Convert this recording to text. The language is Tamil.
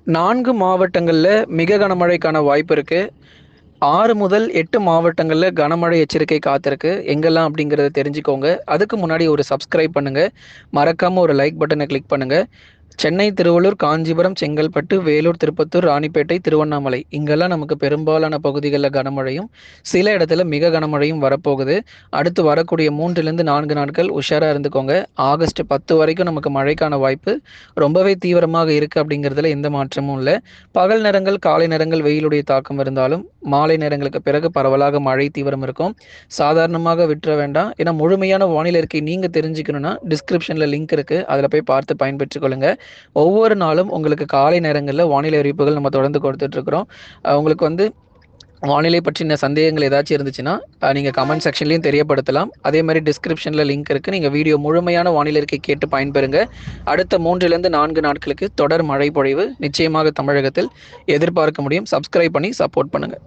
4 மாவட்டங்கள்ல மிக கனமழைக்கான வாய்ப்பு இருக்கு. 6 முதல் 8 மாவட்டங்கள்ல கனமழை எச்சரிக்கை காத்திருக்கு. எங்கெல்லாம் அப்படிங்கிறத தெரிஞ்சுக்கோங்க. அதுக்கு முன்னாடி ஒரு சப்ஸ்கிரைப் பண்ணுங்க. மறக்காம ஒரு லைக் பட்டன கிளிக் பண்ணுங்க. சென்னை, திருவள்ளூர், காஞ்சிபுரம், செங்கல்பட்டு, வேலூர், திருப்பத்தூர், ராணிப்பேட்டை, திருவண்ணாமலை இங்கெல்லாம் நமக்கு பெரும்பாலான பகுதிகளில் கனமழையும், சில இடத்துல மிக கனமழையும் வரப்போகுது. அடுத்து வரக்கூடிய 3லிருந்து 4 நாட்கள் உஷாரா இருந்துக்கோங்க. ஆகஸ்ட் 10 வரைக்கும் நமக்கு மழைக்கான வாய்ப்பு ரொம்பவே தீவிரமாக இருக்கு அப்படிங்கிறதுல எந்த மாற்றமும் இல்லை. பகல் நேரங்கள், காலை நேரங்கள் வெயிலுடைய தாக்கம் இருந்தாலும், மாலை நேரங்களுக்கு பிறகு பரவலாக மழை தீவிரம் இருக்கும். சாதாரணமாக விட்டுற வேண்டாம். ஏன்னா முழுமையான வானிலை அறிக்கை நீங்க தெரிஞ்சுக்கணும்னா டிஸ்கிரிப்ஷன்ல லிங்க் இருக்கு. அதில் போய் பார்த்து பயன்பெற்றுக் கொள்ளுங்க. ஒவ்வொரு நாளும் உங்களுக்கு காலை நேரங்கள்ல வானிலை அறிவிப்புகள் நம்ம தொடர்ந்து கொடுத்துட்டு இருக்கிறோம். உங்களுக்கு வந்து வானிலை பற்றின சந்தேகங்கள் ஏதாச்சும் இருந்துச்சுன்னா நீங்க கமெண்ட் செக்ஷன்லயும் தெரியப்படுத்தலாம். அதே மாதிரி டிஸ்கிரிப்ஷன்ல லிங்க் இருக்கு. நீங்க வீடியோ முழுமையான வானிலை அறிக்கை கேட்டு பயன்பெறுங்க. அடுத்த 3லிருந்து 4 நாட்களுக்கு தொடர் மழை பொழிவு நிச்சயமாக தமிழகத்தில் எதிர்பார்க்க முடியும். சப்ஸ்கிரைப் பண்ணி சப்போர்ட் பண்ணுங்க.